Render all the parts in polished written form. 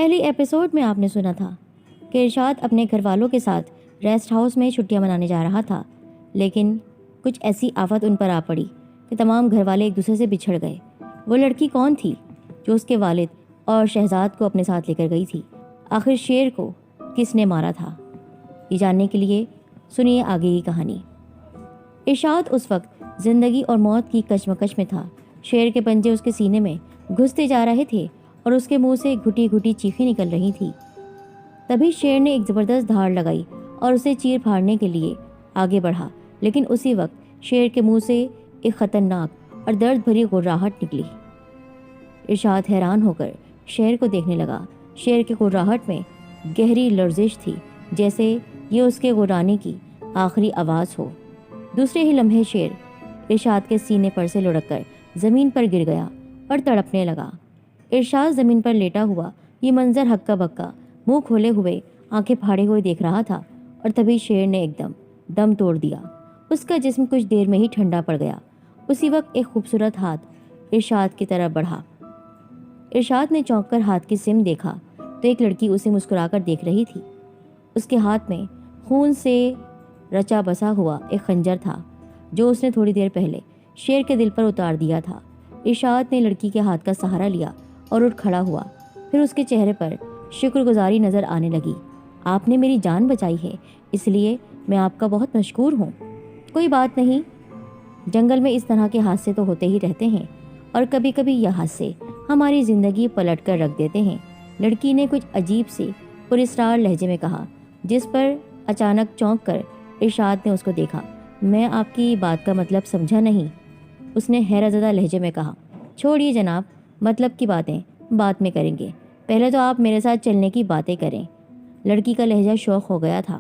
پہلے ایپیسوڈ میں آپ نے سنا تھا کہ ارشاد اپنے گھر والوں کے ساتھ ریسٹ ہاؤس میں چھٹیاں منانے جا رہا تھا، لیکن کچھ ایسی آفت ان پر آ پڑی کہ تمام گھر والے ایک دوسرے سے بچھڑ گئے۔ وہ لڑکی کون تھی جو اس کے والد اور شہزاد کو اپنے ساتھ لے کر گئی تھی؟ آخر شیر کو کس نے مارا تھا؟ یہ جاننے کے لیے سنیے آگے کی کہانی۔ ارشاد اس وقت زندگی اور موت کی کشمکش میں تھا۔ شیر کے پنجے اس کے سینے میں گھستے جا رہے تھے اور اس کے منہ سے گھٹی گھٹی چیخیں نکل رہی تھی۔ تبھی شیر نے ایک زبردست دھاڑ لگائی اور اسے چیر پھاڑنے کے لیے آگے بڑھا، لیکن اسی وقت شیر کے منہ سے ایک خطرناک اور درد بھری غراہٹ نکلی۔ ارشاد حیران ہو کر شیر کو دیکھنے لگا۔ شیر کی غراہٹ میں گہری لرزش تھی، جیسے یہ اس کے غرانے کی آخری آواز ہو۔ دوسرے ہی لمحے شیر ارشاد کے سینے پر سے لڑک کر زمین پر گر گیا اور تڑپنے لگا۔ ارشاد زمین پر لیٹا ہوا یہ منظر ہکا بکا منہ کھولے ہوئے آنکھیں پھاڑے ہوئے دیکھ رہا تھا، اور تبھی شیر نے ایک دم توڑ دیا۔ اس کا جسم کچھ دیر میں ہی ٹھنڈا پڑ گیا۔ اسی وقت ایک خوبصورت ہاتھ ارشاد کی طرف بڑھا۔ ارشاد نے چونک کر ہاتھ کی سمت دیکھا تو ایک لڑکی اسے مسکرا کر دیکھ رہی تھی۔ اس کے ہاتھ میں خون سے رچا بسا ہوا ایک خنجر تھا جو اس نے تھوڑی دیر پہلے شیر کے دل پر اتار دیا تھا۔ ارشاد نے لڑکی کے ہاتھ کا سہارا لیا اور اٹھ کھڑا ہوا۔ پھر اس کے چہرے پر شکر گزاری نظر آنے لگی۔ آپ نے میری جان بچائی ہے، اس لیے میں آپ کا بہت مشکور ہوں۔ کوئی بات نہیں، جنگل میں اس طرح کے حادثے تو ہوتے ہی رہتے ہیں، اور کبھی کبھی یہ حادثے ہماری زندگی پلٹ کر رکھ دیتے ہیں، لڑکی نے کچھ عجیب سے پراسرار لہجے میں کہا، جس پر اچانک چونک کر ارشاد نے اس کو دیکھا۔ میں آپ کی بات کا مطلب سمجھا نہیں، اس نے حیرت زدہ لہجے میں کہا۔ چھوڑیے جناب، مطلب کی باتیں بعد میں کریں گے، پہلے تو آپ میرے ساتھ چلنے کی باتیں کریں۔ لڑکی کا لہجہ شوق ہو گیا تھا۔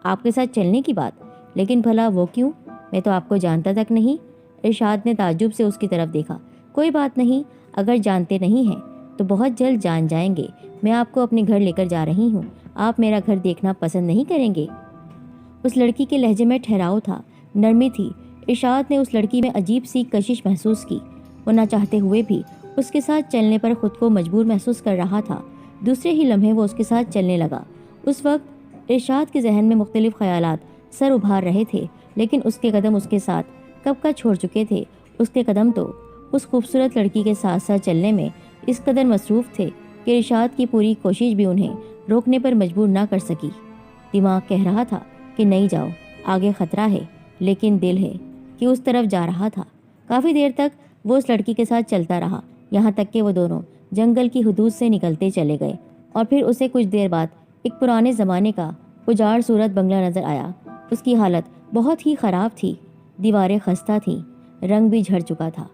آپ کے ساتھ چلنے کی بات؟ لیکن بھلا وہ کیوں؟ میں تو آپ کو جانتا تک نہیں۔ ارشاد نے تعجب سے اس کی طرف دیکھا۔ کوئی بات نہیں، اگر جانتے نہیں ہیں تو بہت جلد جان جائیں گے۔ میں آپ کو اپنے گھر لے کر جا رہی ہوں، آپ میرا گھر دیکھنا پسند نہیں کریں گے؟ اس لڑکی کے لہجے میں ٹھہراؤ تھا، نرمی تھی۔ ارشاد نے اس لڑکی میں عجیب سی کشش محسوس کی۔ وہ نہ چاہتے ہوئے بھی اس کے ساتھ چلنے پر خود کو مجبور محسوس کر رہا تھا۔ دوسرے ہی لمحے وہ اس کے ساتھ چلنے لگا۔ اس وقت ارشاد کے ذہن میں مختلف خیالات سر ابھار رہے تھے، لیکن اس کے قدم اس کے ساتھ کب کا چھوڑ چکے تھے۔ اس کے قدم تو اس خوبصورت لڑکی کے ساتھ ساتھ چلنے میں اس قدر مصروف تھے کہ ارشاد کی پوری کوشش بھی انہیں روکنے پر مجبور نہ کر سکی۔ دماغ کہہ رہا تھا کہ نہیں جاؤ، آگے خطرہ ہے، لیکن دل ہے کہ اس طرف جا رہا تھا۔ کافی دیر تک وہ اس لڑکی کے ساتھ چلتا رہا، یہاں تک کہ وہ دونوں جنگل کی حدود سے نکلتے چلے گئے، اور پھر اسے کچھ دیر بعد ایک پرانے زمانے کا اجاڑ صورت بنگلہ نظر آیا۔ اس کی حالت بہت ہی خراب تھی، دیواریں خستہ تھیں، رنگ بھی جھڑ چکا تھا۔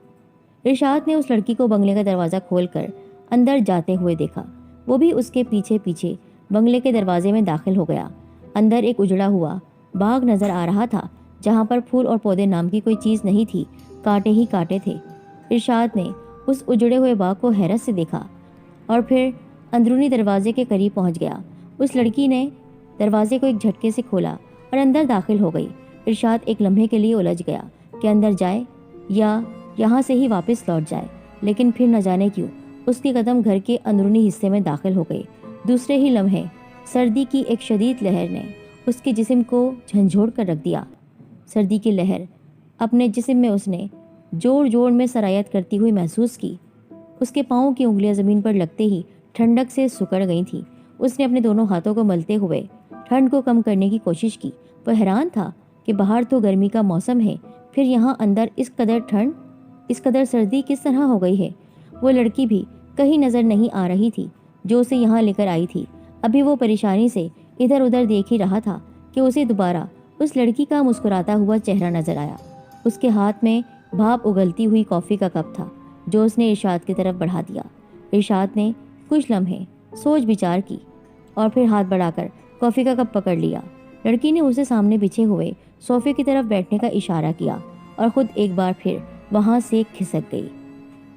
ارشاد نے اس لڑکی کو بنگلے کا دروازہ کھول کر اندر جاتے ہوئے دیکھا۔ وہ بھی اس کے پیچھے پیچھے بنگلے کے دروازے میں داخل ہو گیا۔ اندر ایک اجڑا ہوا باغ نظر آ رہا تھا، جہاں پر پھول اور پودے نام کی کوئی چیز نہیں تھی، کانٹے ہی کانٹے تھے۔ ارشاد نے اس اجڑے ہوئے باغ کو حیرت سے دیکھا اور پھر اندرونی دروازے کے قریب پہنچ گیا۔ اس لڑکی نے دروازے کو ایک جھٹکے سے کھولا اور اندر داخل ہو گئی۔ ارشاد ایک لمحے کے لیے الجھ گیا کہ اندر جائے یا یہاں سے ہی واپس لوٹ جائے، لیکن پھر نہ جانے کیوں اس کے قدم گھر کے اندرونی حصے میں داخل ہو گئے۔ دوسرے ہی لمحے سردی کی ایک شدید لہر نے اس کے جسم کو جھنجھوڑ کر رکھ دیا۔ سردی کی لہر اپنے جسم میں اس نے جوڑ جوڑ میں سرایت کرتی ہوئی محسوس کی۔ اس کے پاؤں کی انگلیاں زمین پر لگتے ہی ٹھنڈک سے سکڑ گئی تھیں۔ اس نے اپنے دونوں ہاتھوں کو ملتے ہوئے ٹھنڈ کو کم کرنے کی کوشش کی۔ وہ حیران تھا کہ باہر تو گرمی کا موسم ہے، پھر یہاں اندر اس قدر ٹھنڈ، اس قدر سردی کس طرح ہو گئی ہے؟ وہ لڑکی بھی کہیں نظر نہیں آ رہی تھی جو اسے یہاں لے کر آئی تھی۔ ابھی وہ پریشانی سے ادھر ادھر دیکھ ہی رہا تھا کہ اسے دوبارہ اس لڑکی کا مسکراتا ہوا چہرہ نظر آیا۔ اس کے ہاتھ میں بھاپ اگلتی ہوئی کافی کا کپ تھا جو اس نے ارشاد کی طرف بڑھا دیا۔ ارشاد نے کچھ لمحے سوچ بچار کی اور پھر ہاتھ بڑھا کر کافی کا کپ پکڑ لیا۔ لڑکی نے اسے سامنے بچھے ہوئے صوفے کی طرف بیٹھنے کا اشارہ کیا اور خود ایک بار پھر وہاں سے کھسک گئی۔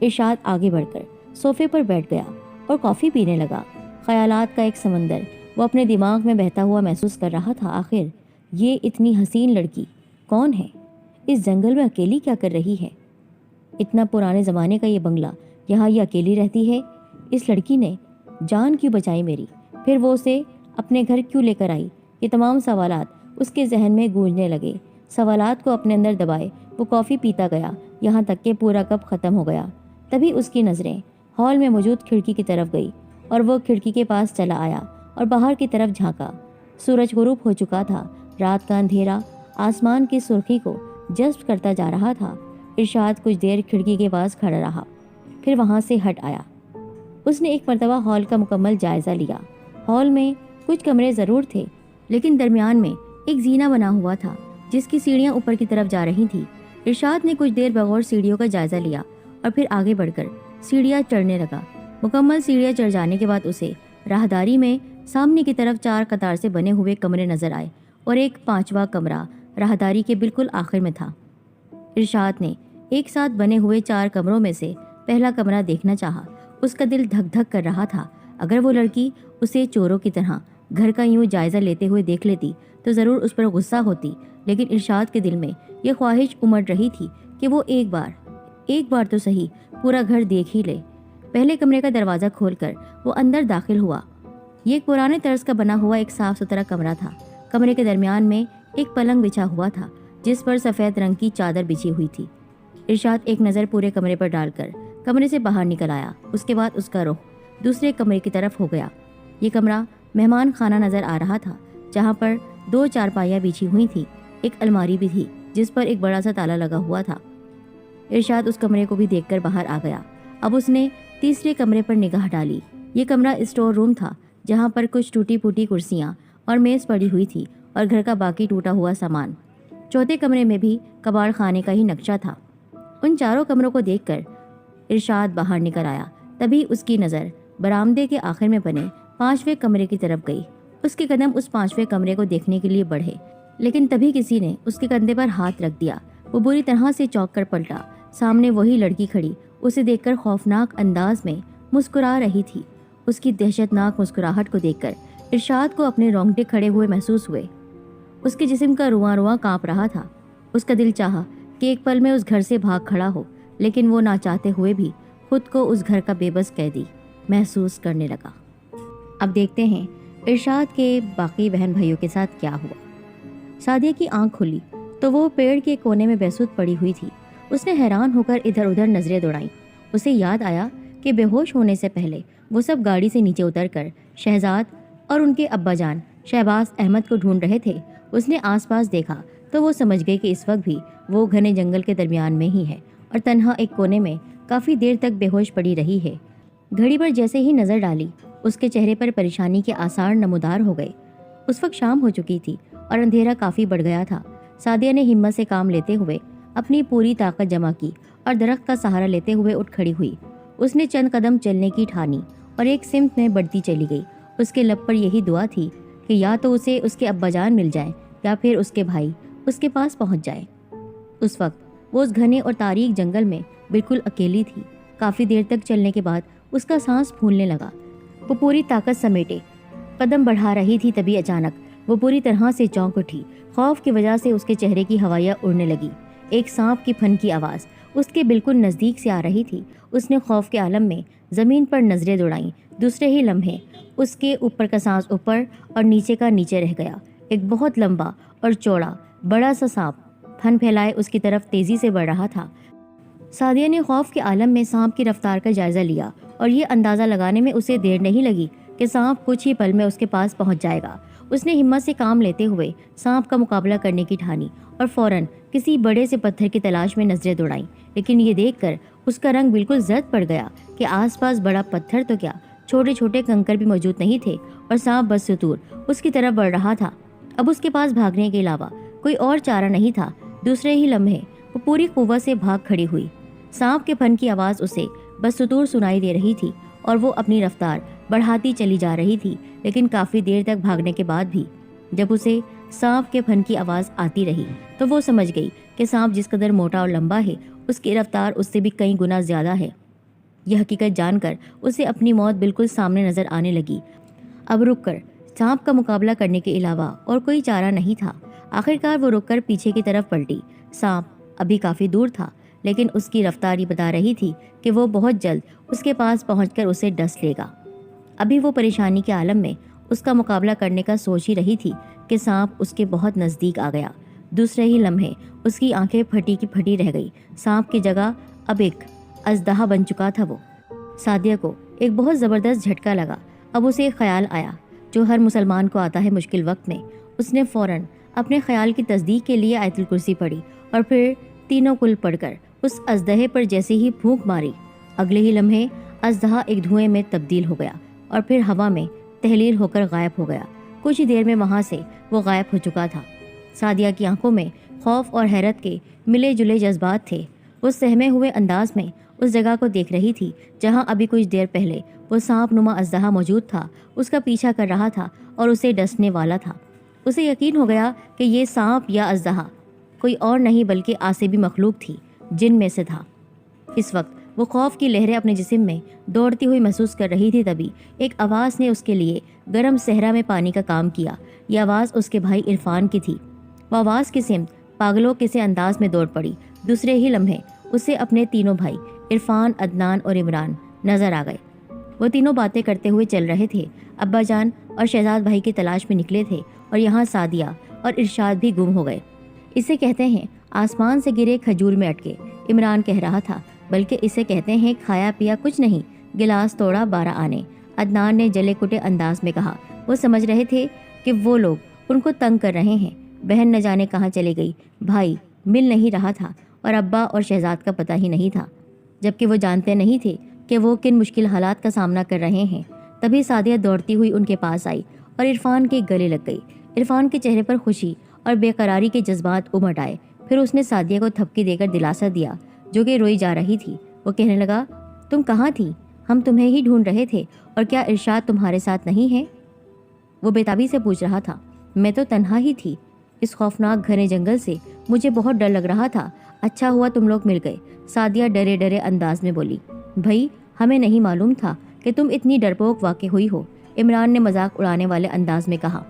ارشاد آگے بڑھ کر صوفے پر بیٹھ گیا اور کافی پینے لگا۔ خیالات کا ایک سمندر وہ اپنے دماغ میں بہتا ہوا محسوس کر رہا تھا۔ آخر یہ اتنی حسین لڑکی کون ہے؟ اس جنگل میں اکیلی کیا کر رہی ہے؟ اتنا پرانے زمانے کا یہ بنگلہ، یہاں یہ اکیلی رہتی ہے؟ اس لڑکی نے جان کیوں بچائی میری؟ پھر وہ اسے اپنے گھر کیوں لے کر آئی؟ یہ تمام سوالات اس کے ذہن میں گونجنے لگے۔ سوالات کو اپنے اندر دبائے وہ کافی پیتا گیا، یہاں تک کہ پورا کپ ختم ہو گیا۔ تبھی اس کی نظریں ہال میں موجود کھڑکی کی طرف گئی اور وہ کھڑکی کے پاس چلا آیا اور باہر کی طرف جھانکا۔ سورج غروب ہو چکا تھا، رات کا اندھیرا آسمان کی سرخی کو جذب کرتا جا رہا تھا۔ ارشاد کچھ دیر کھڑکی کے پاس کھڑا رہا، پھر وہاں سے ہٹ آیا۔ اس نے ایک مرتبہ ہال کا مکمل جائزہ لیا۔ ہال میں کچھ کمرے ضرور تھے، لیکن درمیان میں ایک زینہ بنا ہوا تھا جس کی سیڑھیاں اوپر کی طرف جا رہی تھیں۔ ارشاد نے کچھ دیر بغور سیڑھیوں کا جائزہ لیا اور پھر آگے بڑھ کر سیڑھیاں چڑھنے لگا۔ مکمل سیڑھیاں چڑھ جانے کے بعد اسے راہداری میں سامنے کی طرف 4 قطار سے بنے ہوئے کمرے نظر آئے اور ایک 5واں کمرہ راہداری کے بالکل آخر میں تھا۔ ارشاد نے ایک ساتھ بنے ہوئے 4 کمروں میں سے پہلا کمرہ دیکھنا چاہا۔ اس کا دل دھک دھک کر رہا تھا۔ اگر وہ لڑکی اسے چوروں کی طرح گھر کا یوں جائزہ لیتے ہوئے دیکھ لیتی تو ضرور اس پر غصہ ہوتی، لیکن ارشاد کے دل میں یہ خواہش امڑ رہی تھی کہ وہ ایک بار تو صحیح پورا گھر دیکھ ہی لے۔ پہلے کمرے کا دروازہ کھول کر وہ اندر داخل ہوا۔ یہ ایک پرانے طرز کا بنا ہوا ایک صاف ستھرا کمرہ تھا۔ کمرے کے درمیان میں ایک پلنگ بچھا ہوا تھا جس پر سفید رنگ کی چادر بچھی ہوئی تھی۔ ارشاد ایک نظر پورے کمرے پر ڈال کر کمرے سے باہر نکل آیا۔ اس کے بعد اس کا رخ دوسرے کمرے کی طرف ہو گیا۔ یہ کمرہ مہمان خانہ نظر آ رہا تھا، جہاں پر 2 چارپائیاں بچھی ہوئی تھی، ایک الماری بھی تھی جس پر ایک بڑا سا تالا لگا ہوا تھا۔ ارشاد اس کمرے کو بھی دیکھ کر باہر آ گیا۔ اب اس نے تیسرے کمرے پر نگاہ ڈالی۔ یہ کمرہ اسٹور روم تھا، جہاں پر کچھ ٹوٹی پھوٹی کرسیاں اور میز پڑی ہوئی تھی اور گھر کا باقی ٹوٹا ہوا سامان۔ چوتھے کمرے میں بھی کباڑ خانے کا ہی نقشہ تھا۔ ان چاروں کمروں کو دیکھ کر ارشاد باہر نکل آیا۔ تبھی اس کی نظر برآمدے کے آخر میں بنے 5ویں کمرے کی طرف گئی۔ اس کے قدم اس 5ویں کمرے کو دیکھنے کے لیے بڑھے، لیکن تبھی کسی نے اس کے کندھے پر ہاتھ رکھ دیا۔ وہ بری طرح سے چونک کر پلٹا۔ سامنے وہی لڑکی کھڑی اسے دیکھ کر خوفناک انداز میں مسکرا رہی تھی۔ اس کی دہشت ناک مسکراہٹ کو دیکھ کر ارشاد کو اپنے رونگٹے کھڑے ہوئے محسوس ہوئے۔ اس کے جسم کا رواں رواں کانپ رہا تھا۔ اس کا دل چاہا کہ ایک پل میں اس گھر سے بھاگ کھڑا ہو، لیکن وہ نہ چاہتے ہوئے بھی خود کو اس گھر کا بے بس قیدی محسوس کرنے لگا۔ اب دیکھتے ہیں ارشاد کے باقی بہن بھائیوں کے ساتھ کیا ہوا۔ سعدیہ کی آنکھ کھلی تو وہ پیڑ کے کونے میں بیسود پڑی ہوئی تھی۔ اس نے حیران ہو کر ادھر ادھر نظریں دوڑائیں۔ اسے یاد آیا کہ بے ہوش ہونے سے پہلے وہ سب گاڑی سے نیچے اتر کر شہزاد اور ان کے ابا جان شہباز احمد کو ڈھونڈ رہے تھے۔ اس نے آس پاس دیکھا تو وہ سمجھ گئی کہ اس وقت بھی وہ گھنے جنگل کے درمیان میں ہی ہے اور تنہا ایک کونے میں کافی دیر تک بے ہوش پڑی رہی ہے۔ گھڑی پر جیسے ہی نظر ڈالی، اس کے چہرے پر پریشانی کے آثار نمودار ہو گئے۔ اس وقت شام ہو چکی تھی اور اندھیرا کافی بڑھ گیا تھا۔ سعدیہ نے ہمت سے کام لیتے ہوئے اپنی پوری طاقت جمع کی اور درخت کا سہارا لیتے ہوئے اٹھ کھڑی ہوئی۔ اس نے چند قدم چلنے کی ٹھانی اور ایک سمت میں بڑھتی چلی گئی۔ اس کے لب پر یہی دعا تھی کہ یا تو اسے اس کے ابا جان مل جائیں یا پھر اس کے بھائی اس کے پاس پہنچ جائیں۔ اس وقت وہ اس گھنے اور تاریک جنگل میں بالکل اکیلی تھی۔ کافی دیر تک چلنے کے بعد اس کا سانس پھولنے لگا۔ وہ پوری طاقت سمیٹے قدم بڑھا رہی تھی، تبھی اچانک وہ پوری طرح سے چونک اٹھی۔ خوف کی وجہ سے اس کے چہرے کی ہوائیاں اڑنے لگی۔ ایک سانپ کی پھن کی آواز اس کے بالکل نزدیک سے آ رہی تھی۔ اس نے خوف کے عالم میں زمین پر نظریں دوڑائیں۔ دوسرے ہی لمحے اس کے اوپر کا سانس اوپر اور نیچے کا نیچے رہ گیا۔ ایک بہت لمبا اور چوڑا بڑا سا سانپ پھن پھیلائے اس کی طرف تیزی سے بڑھ رہا تھا۔ سعدیہ نے خوف کے عالم میں سانپ کی رفتار کا جائزہ لیا اور یہ اندازہ لگانے میں اسے دیر نہیں لگی کہ سانپ کچھ ہی پل میں اس کے پاس پہنچ جائے گا۔ اس نے ہمت سے کام لیتے ہوئے سانپ کا مقابلہ کرنے کی ٹھانی اور فوراً کسی بڑے سے پتھر کی تلاش میں نظریں دوڑائیں، لیکن یہ دیکھ کر اس کا رنگ بالکل زرد پڑ گیا کہ آس پاس بڑا پتھر تو کیا، چھوٹے چھوٹے کنکر بھی موجود نہیں تھے اور سانپ بدستور اس کی طرف بڑھ رہا تھا۔ اب اس کے پاس بھاگنے کے علاوہ کوئی اور چارہ نہیں تھا۔ دوسرے ہی لمحے وہ پوری قوت سے بھاگ کھڑی ہوئی۔ سانپ کے پھن کی آواز اسے بدستور سنائی دے رہی تھی اور وہ اپنی رفتار بڑھاتی چلی جا رہی تھی، لیکن کافی دیر تک بھاگنے کے بعد بھی جب اسے سانپ کے پھن کی آواز آتی رہی تو وہ سمجھ گئی کہ سانپ جس قدر موٹا اور لمبا ہے، اس کی رفتار اس سے بھی کئی گنا زیادہ ہے۔ یہ حقیقت جان کر اسے اپنی موت بالکل سامنے نظر آنے لگی۔ اب رک کر سانپ کا مقابلہ کرنے کے علاوہ اور کوئی چارہ نہیں تھا۔ آخرکار وہ رک کر پیچھے کی طرف پلٹی۔ سانپ ابھی کافی دور تھا، لیکن اس کی رفتار یہ بتا رہی تھی کہ وہ بہت جلد اس کے پاس پہنچ کر اسے ڈس لے گا۔ ابھی وہ پریشانی کے عالم میں اس کا مقابلہ کرنے کا سوچ ہی رہی تھی کہ سانپ اس کے بہت نزدیک آ گیا۔ دوسرے ہی لمحے اس کی آنکھیں پھٹی کی پھٹی رہ گئی۔ سانپ کی جگہ اب ایک اژدہا بن چکا تھا وہ۔ سعدیہ کو ایک بہت زبردست جھٹکا لگا۔ اب اسے ایک خیال آیا جو ہر مسلمان کو آتا ہے مشکل وقت میں۔ اس نے فوراً اپنے خیال کی تصدیق کے لیے آیت الکرسی پڑھی اور پھر تینوں کل پڑھ کر اس اژدہے پر جیسے ہی پھونک ماری، اگلے ہی لمحے اژدہا ایک دھوئیں میں تبدیل ہو گیا اور پھر ہوا میں تحلیل ہو کر غائب ہو گیا۔ کچھ ہی دیر میں وہاں سے وہ غائب ہو چکا تھا۔ سعدیہ کی آنکھوں میں خوف اور حیرت کے ملے جلے جذبات تھے۔ وہ سہمے ہوئے انداز میں اس جگہ کو دیکھ رہی تھی جہاں ابھی کچھ دیر پہلے وہ سانپ نما اژدہا موجود تھا، اس کا پیچھا کر رہا تھا اور اسے ڈسنے والا تھا۔ اسے یقین ہو گیا کہ یہ سانپ یا اژدہا کوئی اور نہیں بلکہ آسیبی مخلوق تھی، جن میں سے تھا۔ اس وقت وہ خوف کی لہریں اپنے جسم میں دوڑتی ہوئی محسوس کر رہی تھی، تبھی ایک آواز نے اس کے لیے گرم صحرا میں پانی کا کام کیا۔ یہ آواز اس کے بھائی عرفان کی تھی۔ وہ آواز کی سمت پاگلوں کے سے انداز میں دوڑ پڑی۔ دوسرے ہی لمحے اسے اپنے تینوں بھائی عرفان، عدنان اور عمران نظر آ گئے۔ وہ تینوں باتیں کرتے ہوئے چل رہے تھے۔ ابا جان اور شہزاد بھائی کی تلاش میں نکلے تھے اور یہاں سعدیہ اور ارشاد بھی گم ہو گئے۔ اسے کہتے ہیں آسمان سے گرے کھجور میں اٹکے، عمران کہہ رہا تھا، بلکہ اسے کہتے ہیں کھایا پیا کچھ نہیں، گلاس توڑا 12 آنے، عدنان نے جلے کٹے انداز میں کہا۔ وہ سمجھ رہے تھے کہ وہ لوگ ان کو تنگ کر رہے ہیں۔ بہن نہ جانے کہاں چلی گئی، بھائی مل نہیں رہا تھا اور ابا اور شہزاد کا پتہ ہی نہیں تھا، جبکہ وہ جانتے نہیں تھے کہ وہ کن مشکل حالات کا سامنا کر رہے ہیں۔ تبھی سعدیہ دوڑتی ہوئی ان کے پاس آئی اور عرفان کے گلے لگ گئی۔ عرفان کے چہرے پر خوشی اور بے قراری کے جذبات امٹ آئے۔ پھر اس نے سعدیہ کو تھپکی دے کر دلاسا دیا جو کہ روئی جا رہی تھی۔ وہ کہنے لگا، تم کہاں تھی؟ ہم تمہیں ہی ڈھونڈ رہے تھے، اور کیا ارشاد تمہارے ساتھ نہیں ہے؟ وہ بےتابی سے پوچھ رہا تھا۔ میں تو تنہا ہی تھی، اس خوفناک گھنے جنگل سے مجھے بہت ڈر لگ رہا تھا۔ اچھا ہوا تم لوگ مل گئے، سعدیہ ڈرے ڈرے انداز میں بولی۔ بھائی ہمیں نہیں معلوم تھا کہ تم اتنی ڈرپوک واقع ہوئی ہو، عمران نے مذاق اڑانے والے انداز میں کہا۔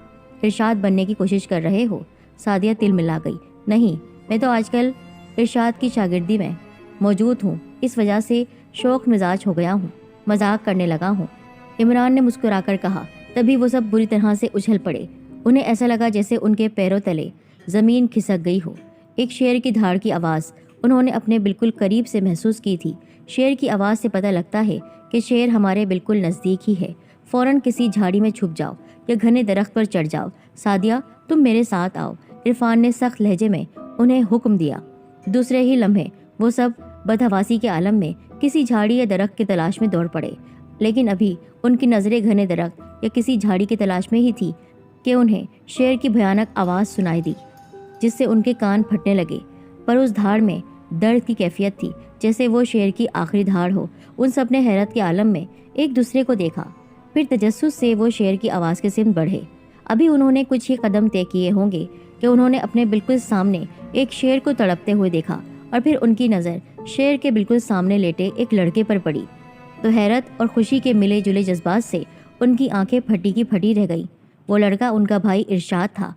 ارشاد بننے کی کوشش کر رہے ہو؟ سعدیہ تل ملا گئی۔ نہیں، میں تو آج کل ارشاد کی شاگردی میں موجود ہوں، اس وجہ سے شوق مزاج ہو گیا ہوں، مذاق کرنے لگا ہوں، عمران نے مسکرا کر کہا۔ تبھی وہ سب بری طرح سے اچھل پڑے۔ انہیں ایسا لگا جیسے ان کے پیروں تلے زمین کھسک گئی ہو۔ ایک شیر کی دھاڑ کی آواز انہوں نے اپنے بالکل قریب سے محسوس کی تھی۔ شیر کی آواز سے پتہ لگتا ہے کہ شیر ہمارے بالکل نزدیک ہی ہے۔ فوراً کسی جھاڑی میں چھپ جاؤ یا گھنے درخت پر چڑھ جاؤ۔ سعدیہ تم میرے ساتھ آؤ، عرفان نے سخت لہجے میں انہیں حکم دیا۔ دوسرے ہی لمحے وہ سب بدحواسی کے عالم میں کسی جھاڑی یا درخت کی تلاش میں دوڑ پڑے، لیکن ابھی ان کی نظریں گھنے درخت یا کسی جھاڑی کی تلاش میں ہی تھی کہ انہیں شیر کی بھیانک آواز سنائی دی، جس سے ان کے کان پھٹنے لگے۔ پر اس دھاڑ میں درد کی کیفیت تھی جیسے وہ شیر کی آخری دھاڑ ہو۔ ان سب نے حیرت کے عالم میں ایک دوسرے کو دیکھا، پھر تجسس سے وہ شیر کی آواز کے سمت بڑھے۔ ابھی انہوں نے کچھ ہی قدم طے کیے ہوں گے کہ انہوں نے اپنے بالکل سامنے ایک شیر کو تڑپتے ہوئے دیکھا، اور پھر ان کی نظر شیر کے بالکل سامنے لیٹے ایک لڑکے پر پڑی تو حیرت اور خوشی کے ملے جلے جذبات سے ان کی آنکھیں پھٹی کی پھٹی رہ گئیں۔ وہ لڑکا ان کا بھائی ارشاد تھا۔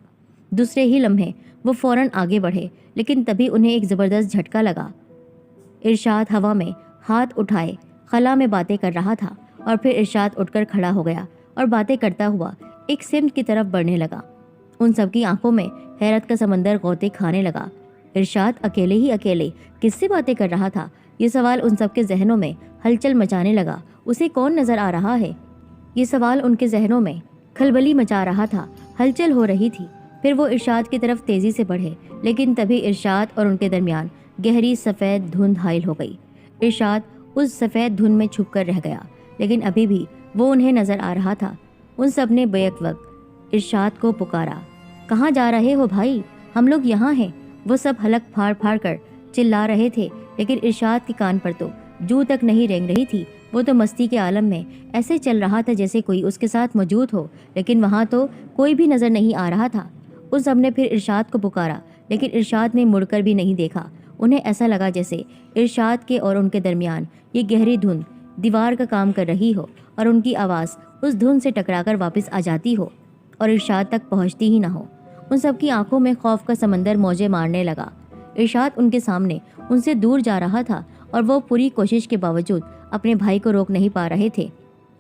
دوسرے ہی لمحے وہ فوراً آگے بڑھے، لیکن تبھی انہیں ایک زبردست جھٹکا لگا۔ ارشاد ہوا میں ہاتھ اٹھائے خلا میں باتیں کر رہا تھا، اور پھر ارشاد اٹھ کر کھڑا ہو گیا اور باتیں کرتا ہوا ایک سمت کی طرف بڑھنے لگا۔ ان سب کی آنکھوں میں حیرت کا سمندر غوطے کھانے لگا۔ ارشاد اکیلے ہی اکیلے کس سے باتیں کر رہا تھا؟ یہ سوال ان سب کے ذہنوں میں ہلچل مچانے لگا۔ اسے کون نظر آ رہا ہے؟ یہ سوال ان کے ذہنوں میں کھلبلی مچا رہا تھا، ہلچل ہو رہی تھی۔ پھر وہ ارشاد کی طرف تیزی سے بڑھے، لیکن تبھی ارشاد اور ان کے درمیان گہری سفید دھند حائل ہو گئی۔ ارشاد اس سفید دھند میں چھپ کر رہ گیا، لیکن ابھی بھی وہ انہیں نظر آ رہا تھا۔ ان سب نے بیک وقت ارشاد کو پکارا۔ کہاں جا رہے ہو بھائی؟ ہم لوگ یہاں ہیں۔ وہ سب حلق پھاڑ پھاڑ کر چلا رہے تھے، لیکن ارشاد کے کان پر تو جو تک نہیں رینگ رہی تھی۔ وہ تو مستی کے عالم میں ایسے چل رہا تھا جیسے کوئی اس کے ساتھ موجود ہو، لیکن وہاں تو کوئی بھی نظر نہیں آ رہا تھا۔ ان سب نے پھر ارشاد کو پکارا، لیکن ارشاد نے مڑ کر بھی نہیں دیکھا۔ انہیں ایسا لگا جیسے ارشاد کے اور ان کے درمیان یہ گہری دھند دیوار کا کام کر رہی ہو، اور ان کی آواز اس دھند سے ٹکرا کر واپس آ جاتی ہو اور ارشاد تک پہنچتی ہی نہ ہو۔ ان سب کی آنکھوں میں خوف کا سمندر موجیں مارنے لگا۔ ارشاد ان کے سامنے ان سے دور جا رہا تھا، اور وہ پوری کوشش کے باوجود اپنے بھائی کو روک نہیں پا رہے تھے۔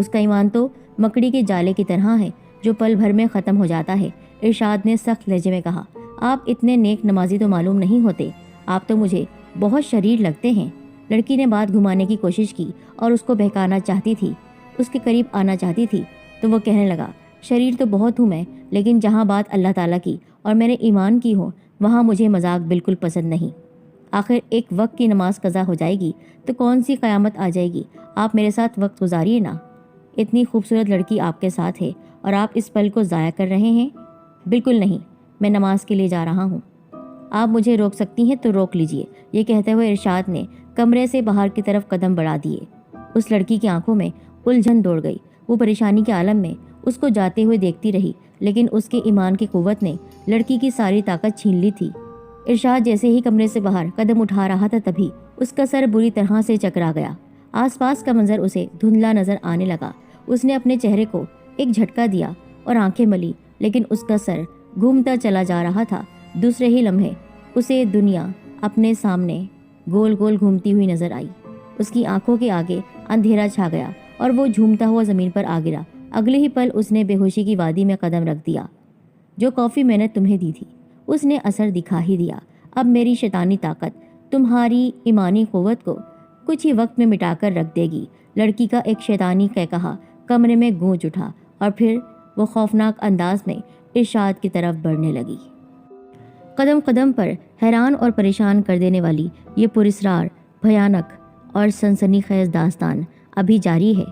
اس کا ایمان تو مکڑی کے جالے کی طرح ہے جو پل بھر میں ختم ہو جاتا ہے۔ ارشاد نے سخت لہجے میں کہا، آپ اتنے نیک نمازی تو معلوم نہیں ہوتے، آپ تو مجھے بہت شریر لگتے ہیں۔ لڑکی نے بات گھمانے کی کوشش کی اور اس کو بہکانا چاہتی تھی، اس کے قریب آنا چاہتی تھی، تو وہ کہنے لگا، شریر تو بہت ہوں میں، لیکن جہاں بات اللہ تعالیٰ کی اور میرے ایمان کی ہو وہاں مجھے مذاق بالکل پسند نہیں۔ آخر ایک وقت کی نماز قضا ہو جائے گی تو کون سی قیامت آ جائے گی، آپ میرے ساتھ وقت گزاریے نا۔ اتنی خوبصورت لڑکی آپ کے ساتھ ہے اور آپ اس پل کو ضائع کر رہے ہیں؟ بالکل نہیں، میں نماز کے لیے جا رہا ہوں، آپ مجھے روک سکتی ہیں تو روک لیجئے۔ یہ کہتے ہوئے ارشاد نے کمرے سے باہر کی طرف قدم بڑھا دیے۔ اس لڑکی کی آنکھوں میں الجھن دوڑ گئی، وہ پریشانی کے عالم میں اس کو جاتے ہوئے دیکھتی رہی، لیکن اس کے ایمان کی قوت نے لڑکی کی ساری طاقت چھین لی تھی۔ ارشاد جیسے ہی کمرے سے باہر قدم اٹھا رہا تھا تبھی اس کا سر بری طرح سے چکرا گیا۔ آس پاس کا منظر اسے دھندلا نظر آنے لگا۔ اس نے اپنے چہرے کو ایک جھٹکا دیا اور آنکھیں ملی، لیکن اس کا سر گھومتا چلا جا رہا تھا۔ دوسرے ہی لمحے اسے دنیا اپنے سامنے گول گول گھومتی ہوئی نظر آئی۔ اس کی آنکھوں کے آگے اندھیرا چھا گیا اور وہ جھومتا ہوا زمین پر آ گرا۔ اگلے ہی پل اس نے بے ہوشی کی وادی میں قدم رکھ دیا۔ جو کافی میں نے تمہیں دی تھی اس نے اثر دکھا ہی دیا۔ اب میری شیطانی طاقت تمہاری ایمانی قوت کو کچھ ہی وقت میں مٹا کر رکھ دے گی۔ لڑکی کا ایک شیطانی قہقہا کمرے میں گونج اٹھا اور پھر وہ خوفناک انداز میں ارشاد کی طرف بڑھنے لگی۔ قدم قدم پر حیران اور پریشان کر دینے والی یہ پراسرار، بھیانک اور سنسنی خیز داستان ابھی جاری ہے۔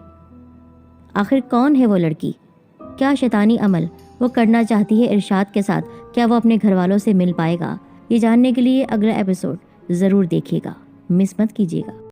آخر کون ہے وہ لڑکی؟ کیا شیطانی عمل وہ کرنا چاہتی ہے ارشاد کے ساتھ؟ کیا وہ اپنے گھر والوں سے مل پائے گا؟ یہ جاننے کے لیے اگلا ایپیسوڈ ضرور دیکھیے گا، مس مت کیجیے گا۔